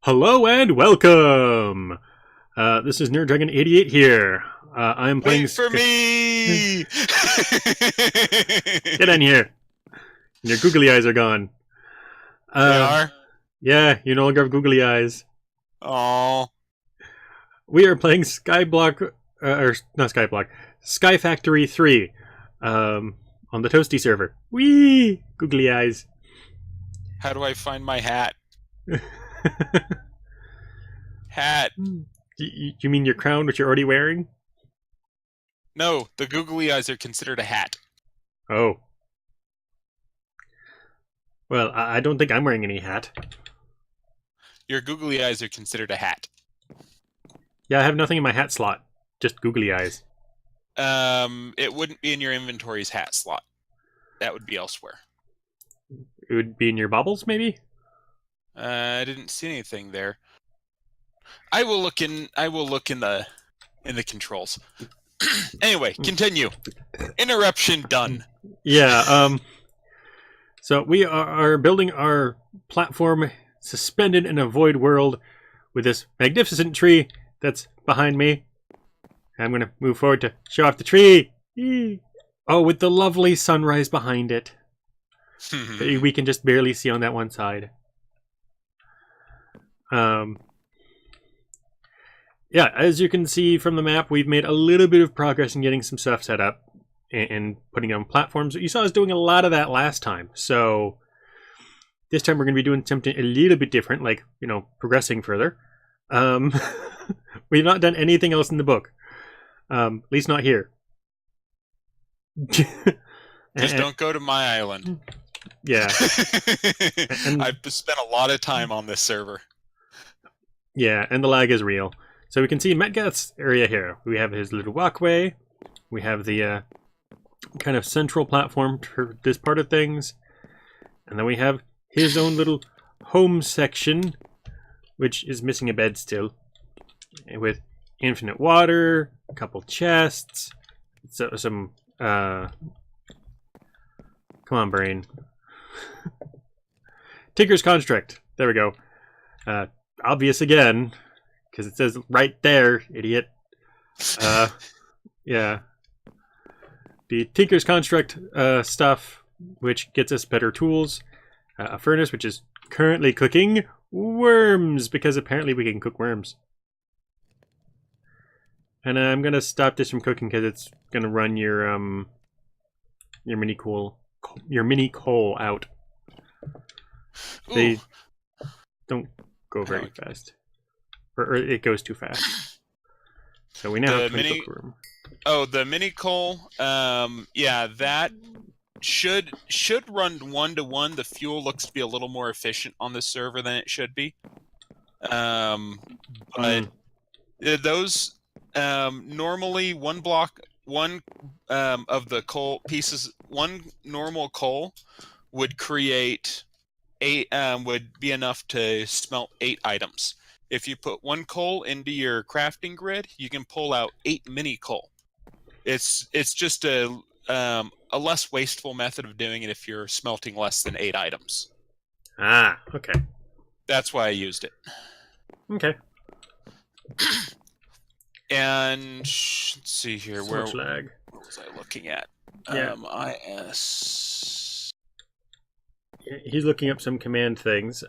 Hello and welcome! This is NerdDragon 88 here. I'm playing... Wait for me! Get in here! Your googly eyes are gone. They are? Yeah, you no longer have googly eyes. Aww. We are playing Skyblock... or not Skyblock. Sky Factory 3. On the Toasty server. Whee! Googly eyes. How do I find my hat? Hat. You mean your crown, which you're already wearing? No, the googly eyes are considered a hat. Oh. Well, I don't think I'm wearing any hat. Your googly eyes are considered a hat. Yeah, I have nothing in my hat slot. Just googly eyes. It wouldn't be in your inventory's hat slot. That would be elsewhere. It would be in your baubles, maybe? I didn't see anything there. I will look in the controls. Anyway, continue. Interruption done. Yeah, so we are building our platform suspended in a void world with this magnificent tree that's behind me. I'm going to move forward to show off the tree. Oh, with the lovely sunrise behind it. That we can just barely see on that one side. Yeah, as you can see from the map, we've made a little bit of progress in getting some stuff set up and putting it on platforms. You saw us doing a lot of that last time, so this time we're going to be doing something a little bit different, like, progressing further. We've not done anything else in the book, at least not here. Just don't go to my island. Yeah. I've spent a lot of time on this server. Yeah, and the lag is real. So we can see Metgath's area here. We have his little walkway. We have the kind of central platform for this part of things. And then we have his own little home section, which is missing a bed still. With infinite water, a couple chests, some... come on, brain. Tinker's Construct. There we go. Obvious again. Because it says right there, idiot. Yeah. The Tinker's Construct stuff, which gets us better tools. A furnace, which is currently cooking worms, because apparently we can cook worms. And I'm going to stop this from cooking because it's going to run your mini coal out. They don't go very fast. Or it goes too fast. So we now have to cook room. Oh, the mini coal. Yeah, that should run 1-to-1. The fuel looks to be a little more efficient on the server than it should be. But those normally one of the coal pieces, one normal coal would create would be enough to smelt 8 items. If you put 1 coal into your crafting grid, you can pull out 8 mini coal. It's just a less wasteful method of doing it if you're smelting less than 8 items. Ah, okay. That's why I used it. Okay. And let's see here, so much lag. What was I looking at? Yeah. IS. He's looking up some command things.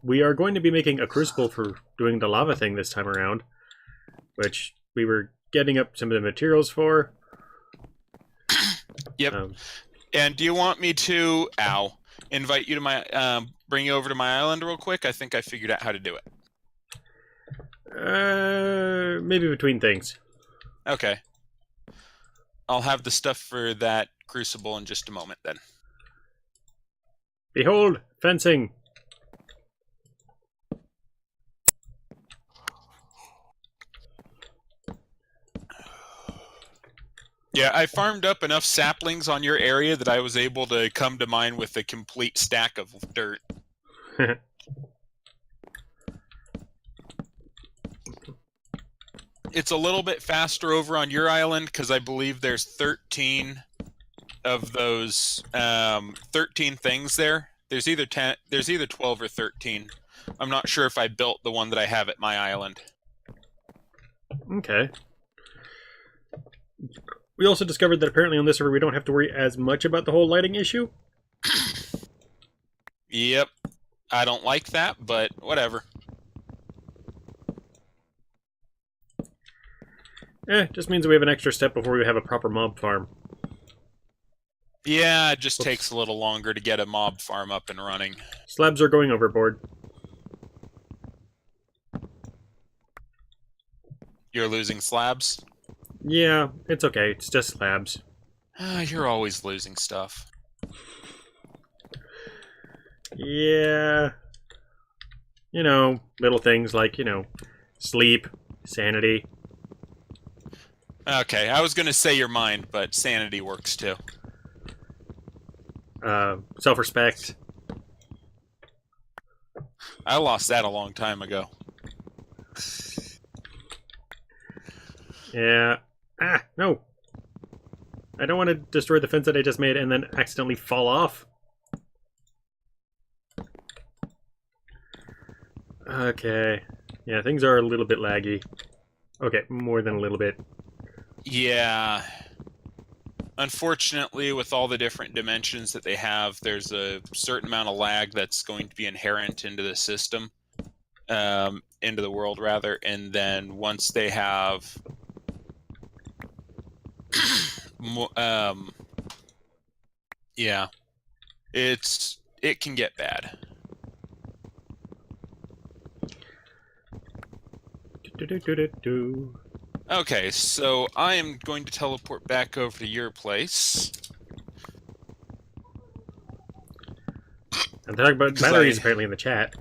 We are going to be making a Crucible for doing the lava thing this time around, which we were getting up some of the materials for. Yep. And do you want me to, invite you to my, bring you over to my island real quick? I think I figured out how to do it. Maybe between things. Okay. I'll have the stuff for that Crucible in just a moment then. Behold, fencing. Yeah, I farmed up enough saplings on your area that I was able to come to mine with a complete stack of dirt. It's a little bit faster over on your island because I believe there's 13 of those 13 things there. There's either 12 or 13. I'm not sure if I built the one that I have at my island. Okay. We also discovered that apparently on this server we don't have to worry as much about the whole lighting issue. Yep. I don't like that, but whatever. Just means we have an extra step before we have a proper mob farm. Yeah, it just takes a little longer to get a mob farm up and running. Slabs are going overboard. You're losing slabs? Yeah, it's okay. It's just slabs. You're always losing stuff. Yeah. You know, little things like, sleep, sanity. Okay, I was gonna say your mind, but sanity works too. Self-respect. I lost that a long time ago. Yeah. No. I don't want to destroy the fence that I just made and then accidentally fall off. Okay. Yeah, things are a little bit laggy. Okay, more than a little bit. Yeah. Unfortunately, with all the different dimensions that they have, there's a certain amount of lag that's going to be inherent into the system. Into the world, rather. And then once they have... yeah. It can get bad. Okay, so I am going to teleport back over to your place. I'm talking about batteries apparently in the chat.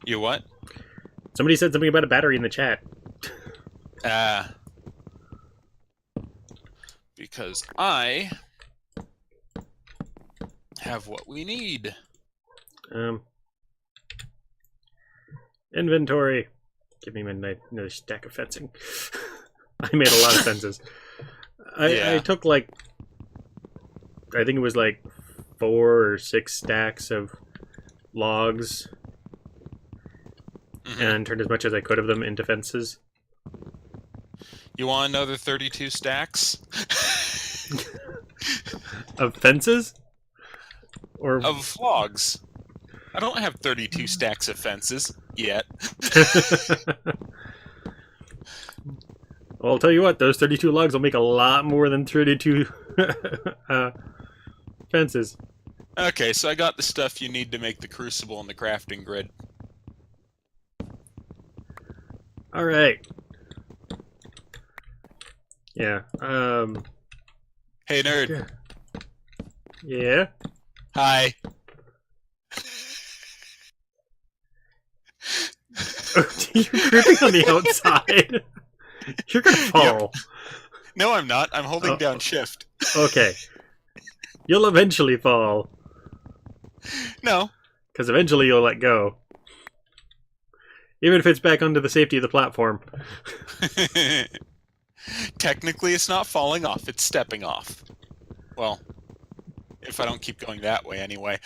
You what? Somebody said something about a battery in the chat. Because I have what we need. Inventory. Give me another stack of fencing. I made a lot of fences. I took I think it was 4 or 6 stacks of logs and turned as much as I could of them into fences. You want another 32 stacks? Of fences? Or of logs. I don't have 32 stacks of fences yet. Well, I'll tell you what, those 32 logs will make a lot more than 32 fences. Okay, so I got the stuff you need to make the Crucible and the crafting grid. Alright. Yeah, Hey, nerd. Yeah? Hi. You're gripping on the outside. You're gonna fall. No, I'm not. I'm holding down shift. Okay. You'll eventually fall. No. Because eventually you'll let go. Even if it's back onto the safety of the platform. Technically, it's not falling off. It's stepping off. Well, if I don't keep going that way anyway.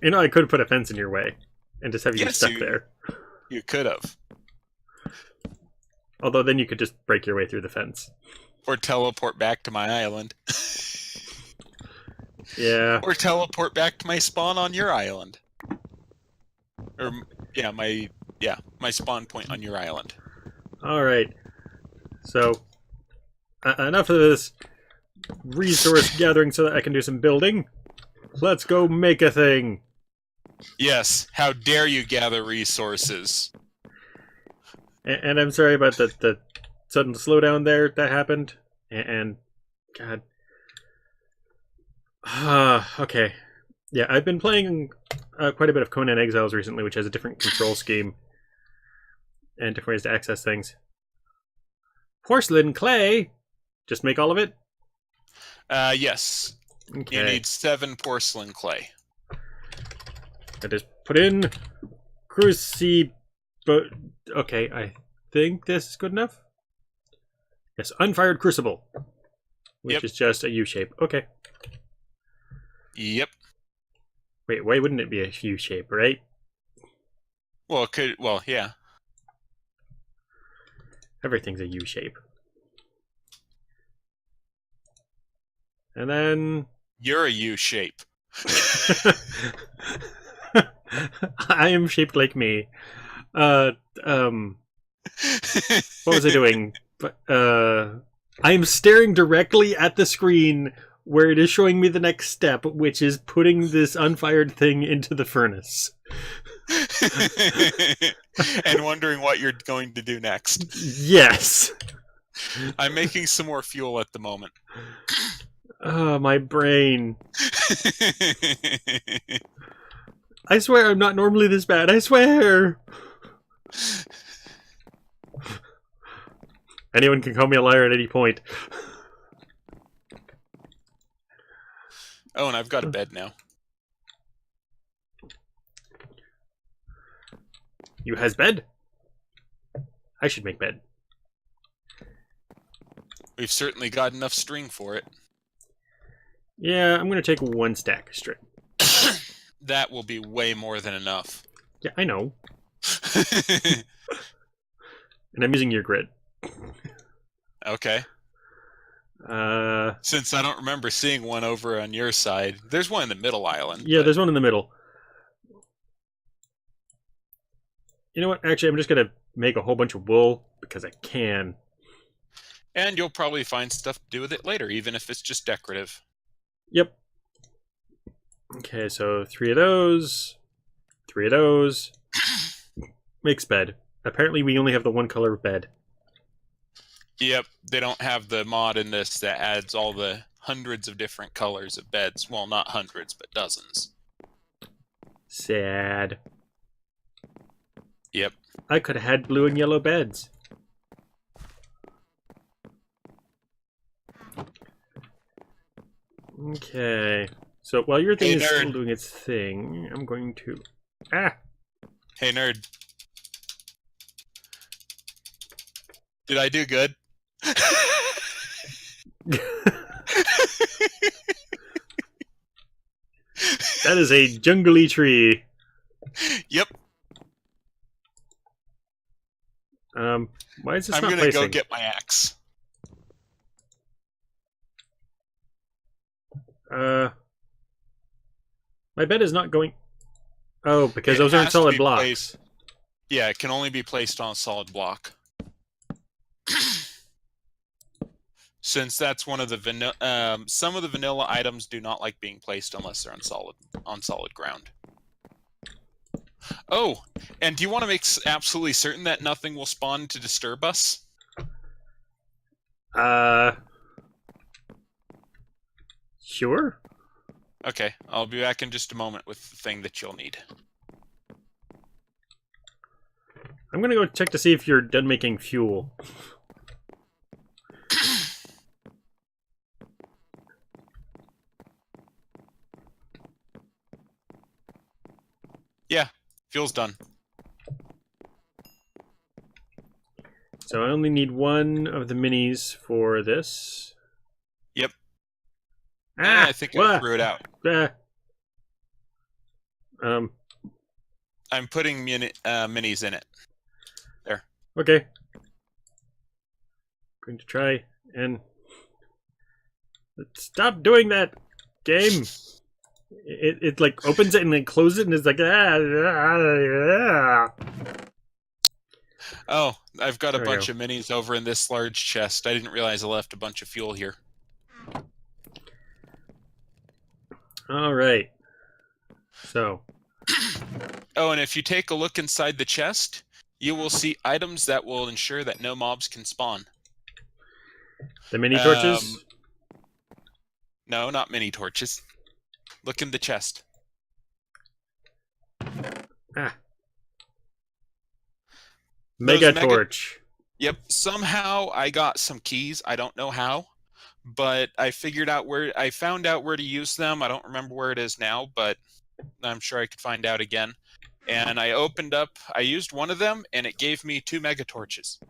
I could put a fence in your way and just have you stuck there. You could have. Although then you could just break your way through the fence. Or teleport back to my island. Yeah. Or teleport back to my spawn on your island. Or, my spawn point on your island. Alright. So, enough of this resource gathering so that I can do some building. Let's go make a thing. Yes, how dare you gather resources. And I'm sorry about the sudden slowdown there that happened. And God. Okay. Yeah, I've been playing quite a bit of Conan Exiles recently, which has a different control scheme. And different ways to access things. Porcelain clay! Just make all of it? Yes. Okay. You need 7 porcelain clay. I just put in Crucible. Okay, I think this is good enough. Yes, unfired Crucible. Which is just a U shape. Okay. Yep. Wait, why wouldn't it be a U shape, right? Well, it could. Well, yeah. Everything's a U shape. And then You're a U shape. I am shaped like me. Uh, um, what was I doing? I am staring directly at the screen where it is showing me the next step, which is putting this unfired thing into the furnace. And wondering what you're going to do next. Yes. I'm making some more fuel at the moment. Oh, my brain. I swear I'm not normally this bad. I swear. Anyone can call me a liar at any point. Oh, and I've got a bed now. You has bed? I should make bed. We've certainly got enough string for it. Yeah, I'm going to take 1 stack of string. That will be way more than enough. Yeah, I know. And I'm using your grid. Okay. Since I don't remember seeing one over on your side, there's one in the middle island. Yeah, there's one in the middle. You know what? Actually, I'm just going to make a whole bunch of wool because I can. And you'll probably find stuff to do with it later, even if it's just decorative. Yep. Okay, so 3 of those. 3 of those. Makes bed. Apparently, we only have the one color of bed. Yep, they don't have the mod in this that adds all the hundreds of different colors of beds. Well, not hundreds, but dozens. Sad. Yep. I could have had blue and yellow beds. Okay. So while your thing is still doing its thing, I'm going to... Ah! Hey, nerd. Did I do good? That is a jungly tree. Yep. Why is this I'm not gonna placing? go get my axe. My bed is not going... Oh, because those aren't solid blocks. Yeah, it can only be placed on a solid block. Since that's one of the vanilla... some of the vanilla items do not like being placed unless they're on solid ground. Oh, and do you want to make absolutely certain that nothing will spawn to disturb us? Sure. Okay, I'll be back in just a moment with the thing that you'll need. I'm gonna go check to see if you're done making fuel. Yeah, fuel's done. So I only need 1 of the minis for this. Yep. Ah, I think I threw it out. I'm putting minis in it. There. Okay. Going to try and... Stop doing that, game! It like opens it and then closes it and it's like Oh, I've got a bunch of minis over in this large chest. I didn't realize I left a bunch of fuel here. All right. So. Oh, and if you take a look inside the chest, you will see items that will ensure that no mobs can spawn. The mini torches? No, not mini torches. Look in the chest. Ah. Mega torch. Yep. Somehow I got some keys. I don't know how, but I found out where to use them. I don't remember where it is now, but I'm sure I could find out again. And I used one of them, and it gave me 2 mega torches.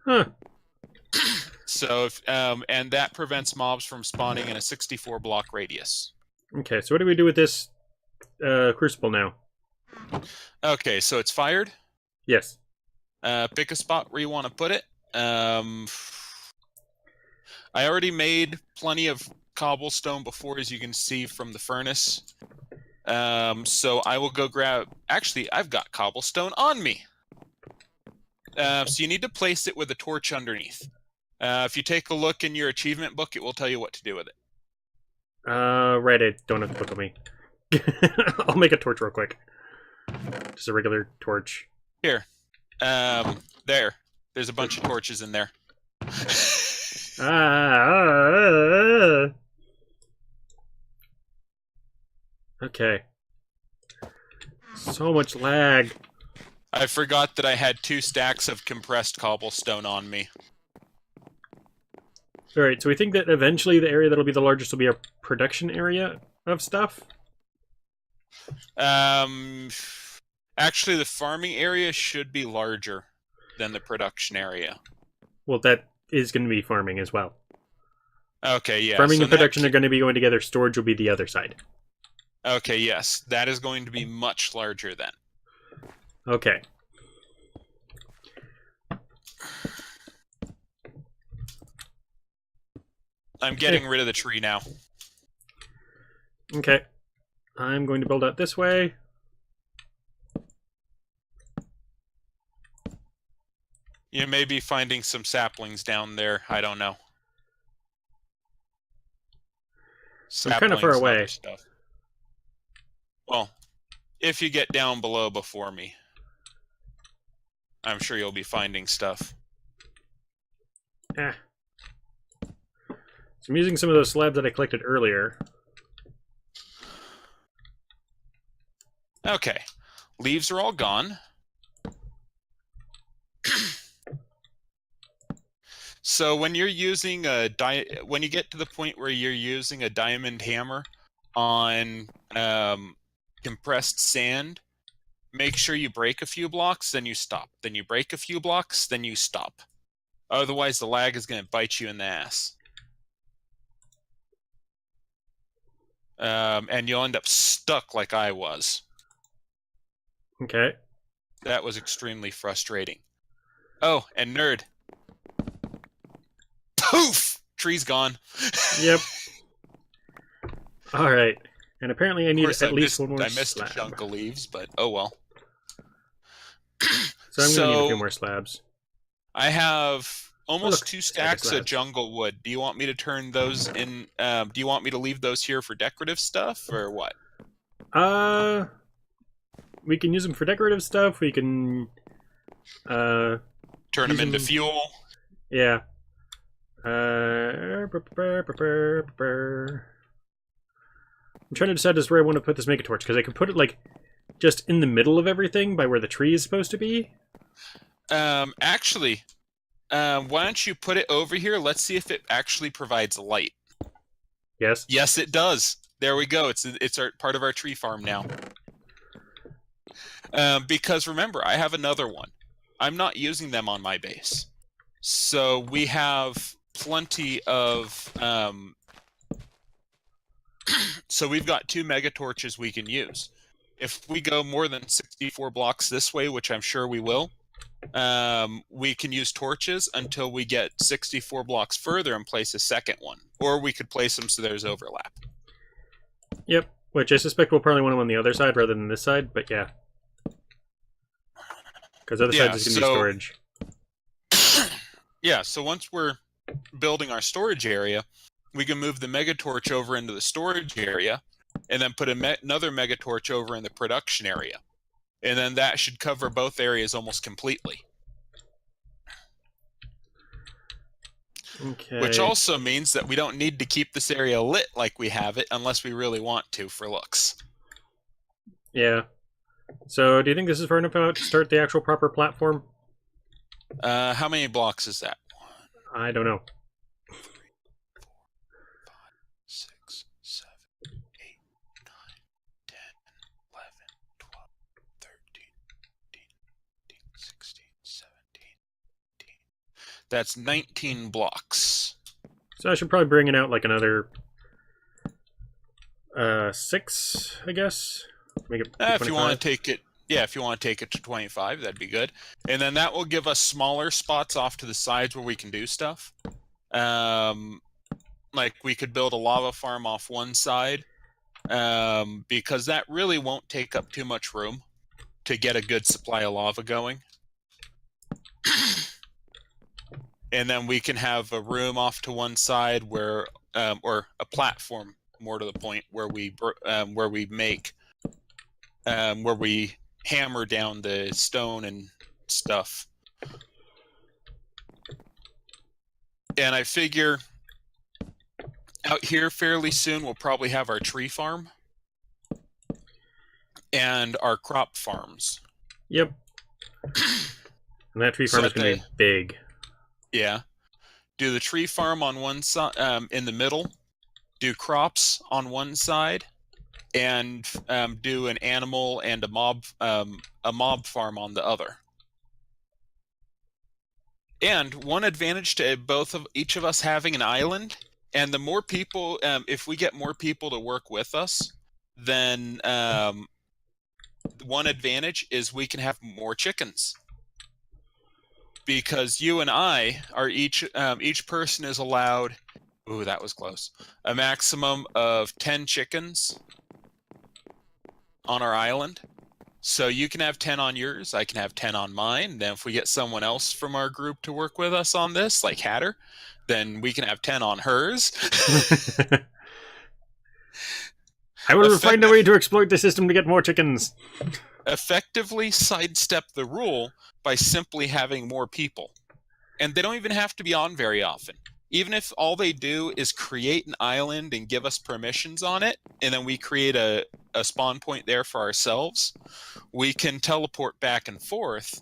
Huh. So, and that prevents mobs from spawning in a 64 block radius. Okay, so what do we do with this Crucible now? Okay, so it's fired. Yes. Pick a spot where you want to put it. I already made plenty of cobblestone before, as you can see from the furnace. So I will go grab... Actually, I've got cobblestone on me. So you need to place it with a torch underneath. If you take a look in your achievement book, it will tell you what to do with it. Right, I don't have the book on me. I'll make a torch real quick. Just a regular torch. Here. There. There's a bunch of torches in there. Okay. So much lag. I forgot that I had 2 stacks of compressed cobblestone on me. Alright, so we think that eventually the area that'll be the largest will be our production area of stuff? Actually, the farming area should be larger than the production area. Well, that is going to be farming as well. Okay, yeah. Farming so and production are going to be going together. Storage will be the other side. Okay, yes. That is going to be much larger then. Okay. I'm getting rid of the tree now. Okay. I'm going to build out this way. You may be finding some saplings down there. I don't know. I'm kind of far away. Stuff. Well, if you get down below before me, I'm sure you'll be finding stuff. So I'm using some of those slabs that I collected earlier. Okay. Leaves are all gone. So when you're using when you get to the point where you're using a diamond hammer on compressed sand, make sure you break a few blocks, then you stop. Then you break a few blocks, then you stop. Otherwise, the lag is going to bite you in the ass. And you'll end up stuck like I was. Okay. That was extremely frustrating. Oh, and nerd. Poof! Tree's gone. Yep. Alright. And apparently I need at least one more slab. I missed a chunk of leaves, but oh well. So I'm going to need a few more slabs. I have almost 2 stacks of jungle wood. Do you want me to turn those in? Do you want me to leave those here for decorative stuff, or what? We can use them for decorative stuff. We can turn them into fuel. Yeah. I'm trying to decide as where I want to put this mega torch, because I could put it like just in the middle of everything by where the tree is supposed to be. Actually, why don't you put it over here? Let's see if it actually provides light. Yes. Yes, it does. There we go. It's part of our tree farm now. Because remember, I have another one. I'm not using them on my base, so we have plenty of. So we've got 2 mega torches we can use. If we go more than 64 blocks this way, which I'm sure we will, we can use torches until we get 64 blocks further and place a second one. Or we could place them so there's overlap. Yep, which I suspect we'll probably want them on the other side rather than this side, but yeah. Because the other side is going to be storage. Yeah, so once we're building our storage area, we can move the mega torch over into the storage area, and then put another mega torch over in the production area. And then that should cover both areas almost completely. Okay. Which also means that we don't need to keep this area lit like we have it unless we really want to for looks. Yeah. So, do you think this is far enough out to start the actual proper platform? How many blocks is that? I don't know. 6, 7, 8, 9, 10, 11, 12, 13, 14, 15, 16, 17, 18. That's 19 blocks. So I should probably bring it out like another 6, I guess. Make it If you want 25. to take it, if you want to take it to 25, that'd be good. And then that will give us smaller spots off to the sides where we can do stuff. Like we could build a lava farm off one side, because that really won't take up too much room to get a good supply of lava going. And then we can have a room off to one side where, or a platform, more to the point, where we make, where we hammer down the stone and stuff. And I figure out here fairly soon we'll probably have our tree farm and our crop farms. Yep. And that tree farm is going to be big. Yeah. Do the tree farm on one side, in the middle. Do crops on one side, and do an animal and a mob farm on the other. And one advantage to each of us having an island, and the more people, if we get more people to work with us, then one advantage is we can have more chickens. Because you and I are each person is allowed, ooh, that was close, a maximum of 10 chickens on our island. So you can have 10 on yours, I can have 10 on mine. Then if we get someone else from our group to work with us on this, like Hatter, then we can have 10 on hers. I will find a way to exploit the system to get more chickens. Effectively sidestep the rule by simply having more people. And they don't even have to be on very often. Even if all they do is create an island and give us permissions on it, and then we create a spawn point there for ourselves, we can teleport back and forth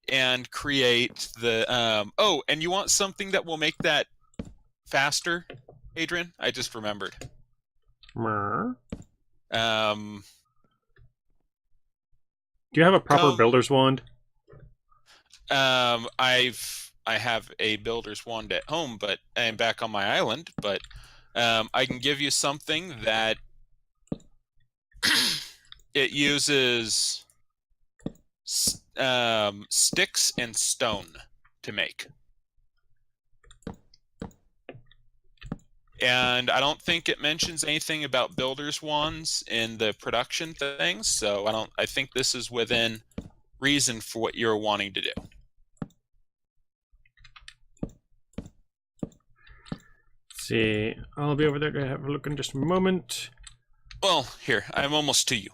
and create the... oh, and you want something that will make that faster, Adrian? I just remembered. Do you have a proper builder's wand? I have a builder's wand at home, but I'm back on my island. But I can give you something that it uses sticks and stone to make. And I don't think it mentions anything about builder's wands in the production things, so I think this is within reason for what you're wanting to do. Let's see, I'll be over there to have a look in just a moment. Well, here, I'm almost to you.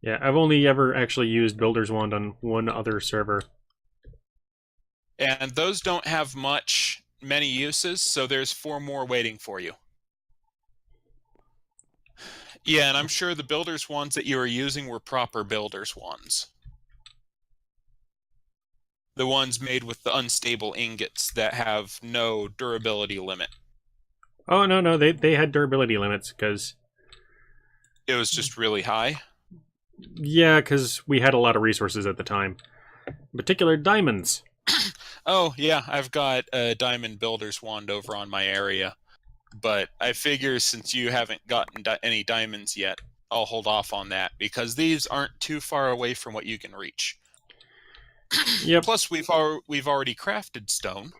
Yeah, I've only ever actually used Builder's Wand on one other server. And those don't have many uses, so there's 4 more waiting for you. Yeah, and I'm sure the Builder's Wands that you were using were proper Builder's Wands. The ones made with the unstable ingots that have no durability limit. Oh, no, they had durability limits, because... It was just really high? Yeah, because we had a lot of resources at the time. In particular, diamonds. Oh, yeah, I've got a diamond builder's wand over on my area. But I figure since you haven't gotten any diamonds yet, I'll hold off on that, because these aren't too far away from what you can reach. Yep. Plus, we've already crafted stone,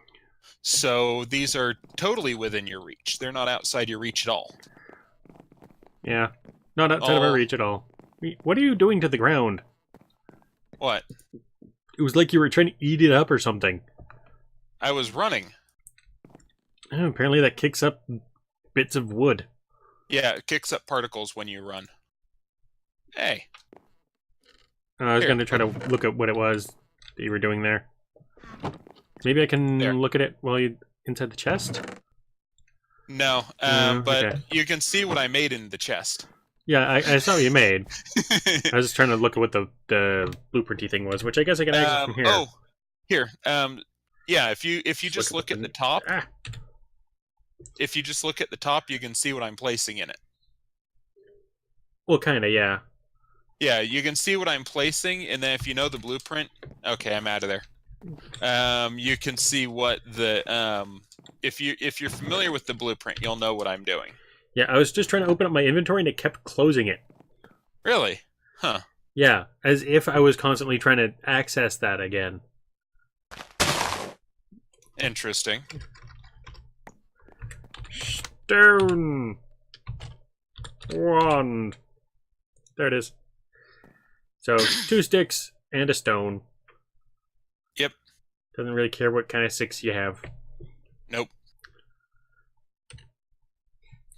so these are totally within your reach. They're not outside your reach at all. Yeah, not outside of our reach at all. What are you doing to the ground? What? It was like you were trying to eat it up or something. I was running. Oh, apparently that kicks up bits of wood. Yeah, it kicks up particles when you run. Hey. I was going to try to look at what it was that you were doing there. Maybe I can look at it while you're inside the chest? No, but okay. You can see what I made in the chest. Yeah, I saw what you made. I was just trying to look at what the blueprinty thing was, which I guess I can access from here. Oh, here. Yeah, if you just look at the top, if you just look at the top, you can see what I'm placing in it. Well, kind of, yeah. Yeah, you can see what I'm placing, and then if you know the blueprint, okay, I'm out of there. You can see what the if you're familiar with the blueprint, you'll know what I'm doing. Yeah, I was just trying to open up my inventory and it kept closing it. Really? Huh. Yeah, as if I was constantly trying to access that again. Interesting. Stone wand. There it is. So 2 sticks and a stone. Yep. Doesn't really care what kind of sticks you have. Nope.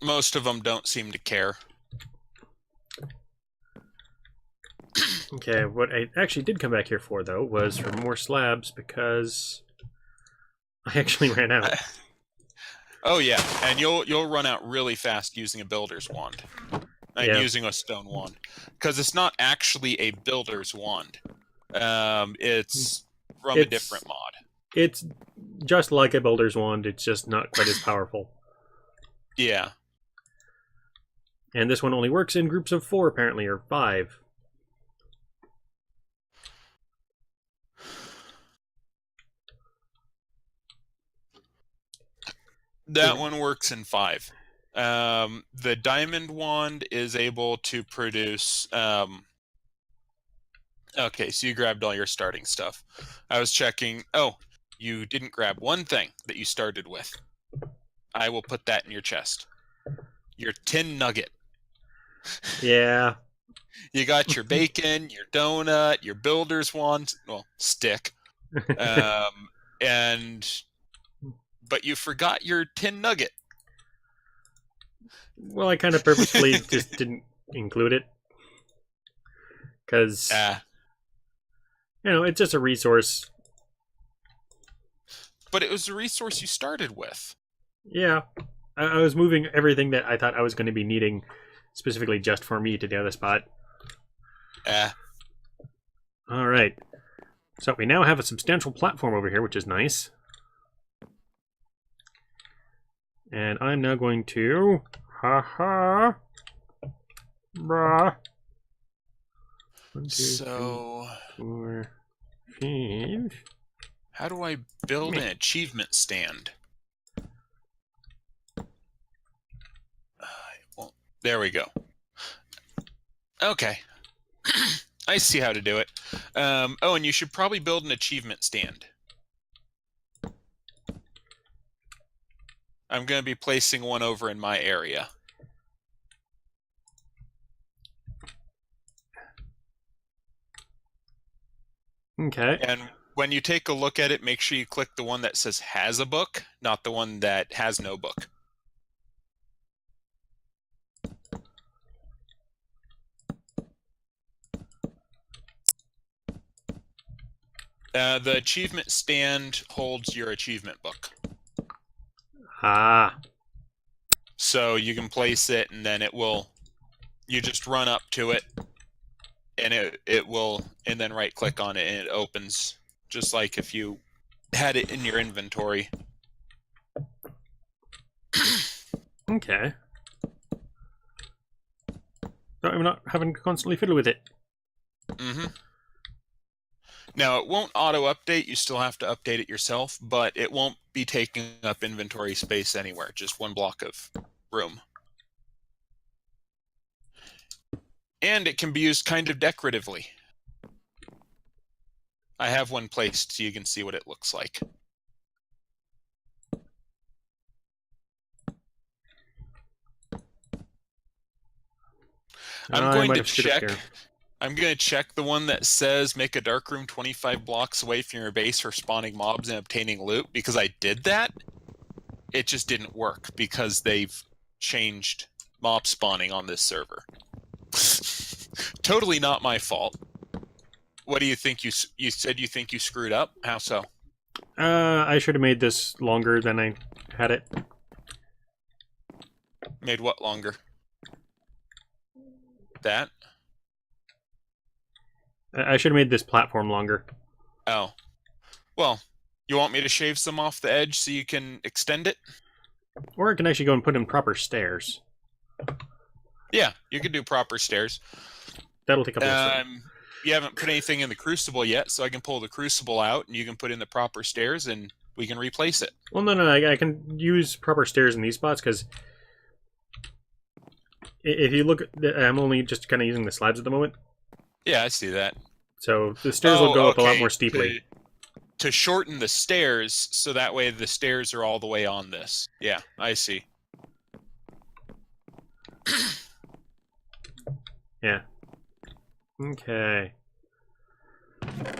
Most of them don't seem to care. Okay, what I actually did come back here for, though, was for more slabs because I actually ran out. Oh yeah, and you'll run out really fast using a builder's wand. And using a stone wand. Because it's not actually a builder's wand. It's from a different mod. It's just like a builder's wand, it's just not quite as powerful. Yeah. And this one only works in groups of 4, apparently, or 5. That one works in 5. The diamond wand is able to produce... okay, so you grabbed all your starting stuff. I was checking... Oh, you didn't grab one thing that you started with. I will put that in your chest. Your tin nugget. Yeah. You got your bacon, your donut, your builder's wand... Well, stick. But you forgot your tin nugget. Well, I kind of purposefully just didn't include it. Because, it's just a resource. But it was a resource you started with. Yeah. I was moving everything that I thought I was going to be needing specifically just for me to the other spot. Alright. So we now have a substantial platform over here, which is nice. And I'm now going to... Ha-ha! Brah! 1, 2, so... 3, 4, 5... How do I build an achievement stand? Well, there we go. Okay. I see how to do it. Oh, and you should probably build an achievement stand. I'm going to be placing one over in my area. Okay. And when you take a look at it, make sure you click the one that says has a book, not the one that has no book. The achievement stand holds your achievement book. Ah. So you can place it, and then it will... You just run up to it, and it will... And then right-click on it, and it opens, just like if you had it in your inventory. Okay. So I'm not having to constantly fiddle with it. Mm-hmm. Now, it won't auto-update. You still have to update it yourself, but it won't be taking up inventory space anywhere. Just one block of room. And it can be used kind of decoratively. I have one placed so you can see what it looks like. I'm going to check... I'm going to check the one that says make a dark room 25 blocks away from your base for spawning mobs and obtaining loot, because I did that. It just didn't work because they've changed mob spawning on this server. Totally not my fault. What do you think? You said you think you screwed up? How so? I should have made this longer than I had it. Made what longer? That? I should have made this platform longer. Oh. Well, you want me to shave some off the edge so you can extend it? Or I can actually go and put in proper stairs. Yeah, you can do proper stairs. That'll take up less room. You haven't put anything in the Crucible yet, so I can pull the Crucible out, and you can put in the proper stairs, and we can replace it. Well, no, I can use proper stairs in these spots, because if you look, I'm only just kind of using the slabs at the moment. Yeah, I see that. So the stairs will go up a lot more steeply. To shorten the stairs, so that way the stairs are all the way on this. Yeah, I see. Yeah. Okay.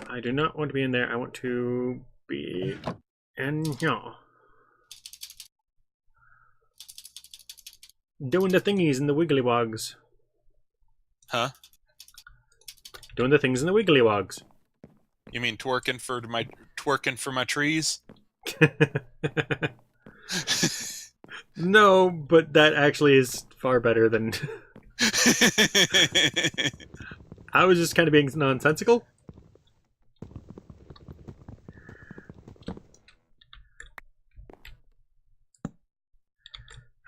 I do not want to be in there. I want to be in here. Doing the thingies in the wiggly wogs. Huh? Doing the things in the wiggly wogs. You mean twerking for my trees? No, but that actually is far better than... I was just kind of being nonsensical.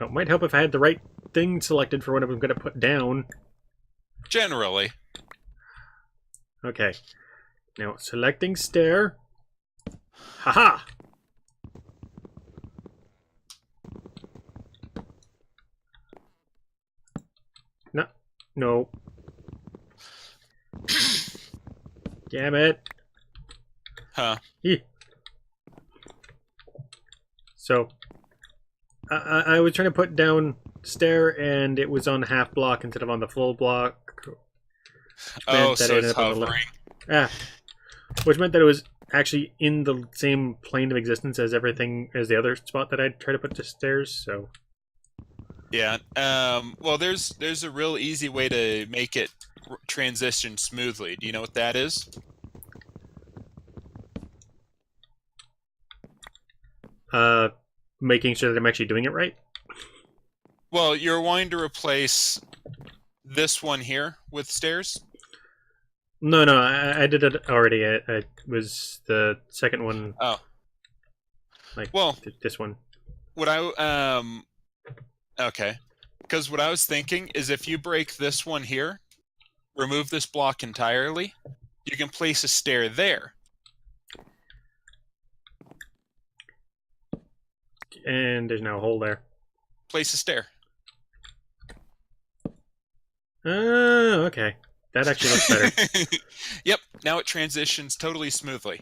It might help if I had the right thing selected for what I'm going to put down. Generally. Okay. Now, selecting stair. Haha! No. No. Damn it. Huh. So, I was trying to put down stair, and it was on half block instead of on the full block. Oh, so it's hovering. Which meant that it was actually in the same plane of existence as everything as the other spot that I tried to put to stairs. So, yeah. Well, there's a real easy way to make it transition smoothly. Do you know what that is? Making sure that I'm actually doing it right. Well, you're wanting to replace this one here with stairs. No, I did it already. It was the second one. Oh, like well, this one. What I okay, because what I was thinking is if you break this one here, remove this block entirely, you can place a stair there. And there's now a hole there. Place a stair. Okay. That actually looks better. Yep, now it transitions totally smoothly.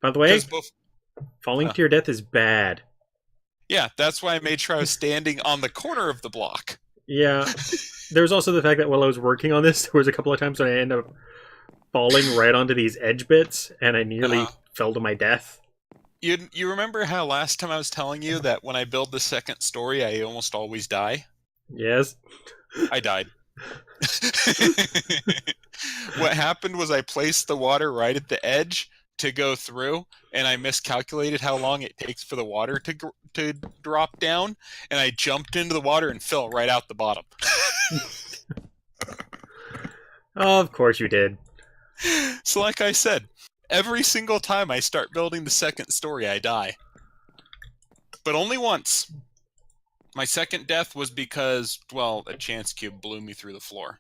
By the way, falling to your death is bad. Yeah, that's why I made sure I was standing on the corner of the block. Yeah. There's also the fact that while I was working on this, there was a couple of times when I ended up falling right onto these edge bits, and I nearly fell to my death. You remember how last time I was telling you that when I build the second story, I almost always die? Yes. I died. What happened was I placed the water right at the edge to go through, and I miscalculated how long it takes for the water to drop down, and I jumped into the water and fell right out the bottom. Of course you did. So like I said, every single time I start building the second story, I die. But only once. My second death was because, well, a chance cube blew me through the floor.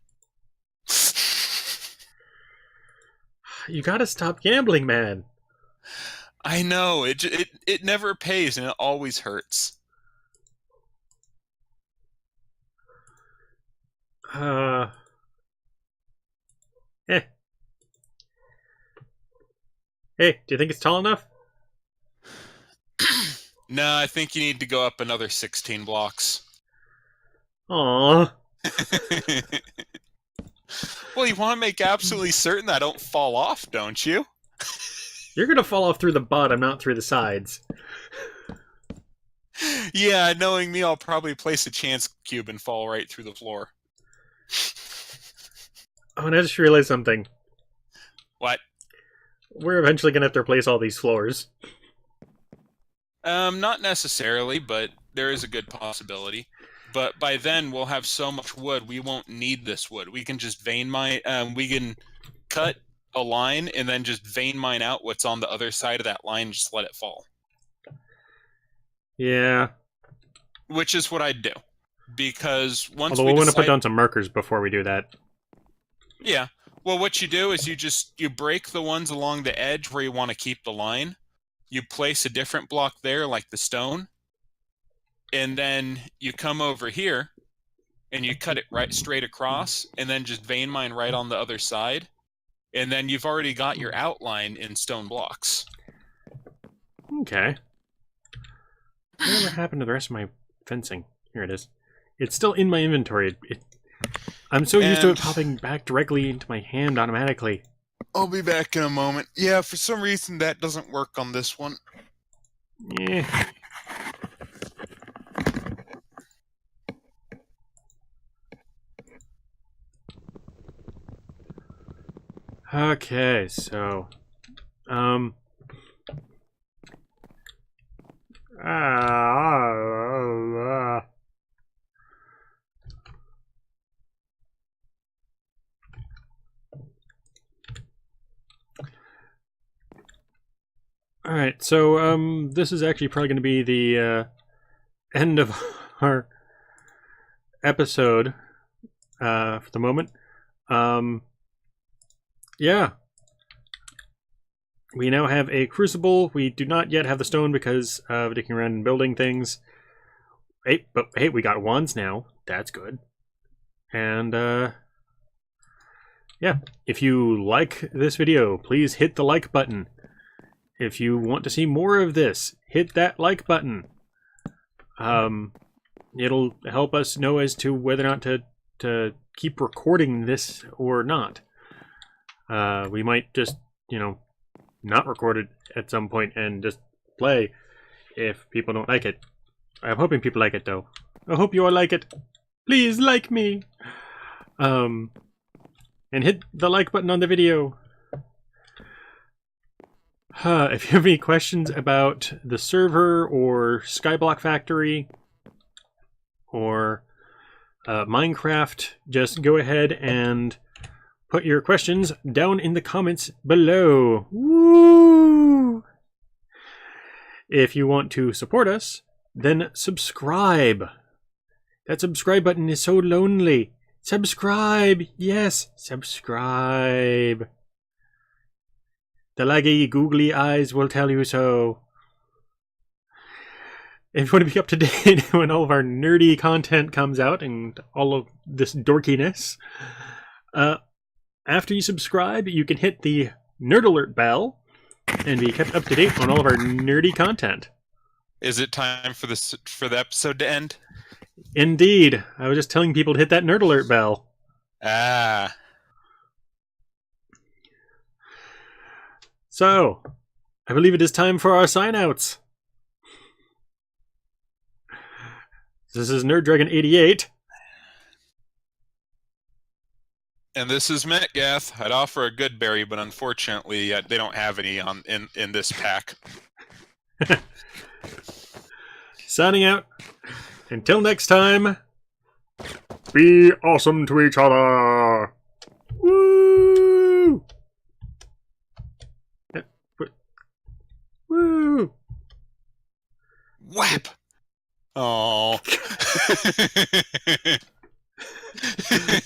You gotta stop gambling, man. I know, it never pays and it always hurts. Eh. Hey, do you think it's tall enough? No, I think you need to go up another 16 blocks. Aww. Well, you want to make absolutely certain that I don't fall off, don't you? You're gonna fall off through the bottom, not through the sides. Yeah, knowing me, I'll probably place a chance cube and fall right through the floor. Oh, and I just realized something. What? We're eventually gonna have to replace all these floors. Not necessarily, but there is a good possibility. But by then, we'll have so much wood, we won't need this wood. We can just vein mine. We can cut a line and then just vein mine out what's on the other side of that line and just let it fall. Yeah. Which is what I'd do. because once Although we we want to put decide, down some markers before we do that. yeah. Well, what you do is you break the ones along the edge where you want to keep the line. You place a different block there, like the stone, and then you come over here and you cut it right straight across, and then just vein mine right on the other side, and then you've already got your outline in stone blocks. Okay. Whatever happened to the rest of my fencing? Here it is. It's still in my inventory. I'm so used to it popping back directly into my hand automatically. I'll be back in a moment. Yeah, for some reason that doesn't work on this one. Yeah. Okay, so all right, so this is actually probably going to be the end of our episode for the moment. Yeah. We now have a crucible. We do not yet have the stone because of dicking around and building things. But we got wands now. That's good. And yeah, if you like this video, please hit the like button. If you want to see more of this, hit that like button. It'll help us know as to whether or not to keep recording this or not. We might just, not record it at some point and just play if people don't like it. I'm hoping people like it, though. I hope you all like it. Please like me. And hit the like button on the video. If you have any questions about the server or Skyblock Factory or Minecraft, just go ahead and put your questions down in the comments below. Woo! If you want to support us, then subscribe. That subscribe button is so lonely. Subscribe! Yes, subscribe. The laggy, googly eyes will tell you so. If you want to be up to date when all of our nerdy content comes out and all of this dorkiness, after you subscribe, you can hit the Nerd Alert bell and be kept up to date on all of our nerdy content. Is it time for the episode to end? Indeed. I was just telling people to hit that Nerd Alert bell. Ah. So, I believe it is time for our sign-outs. This is NerdDragon 88. And this is Metgath. I'd offer a good berry, but unfortunately, they don't have any in this pack. Signing out. Until next time, be awesome to each other. Woo! Woo! Whap! Oh.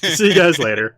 See you guys later.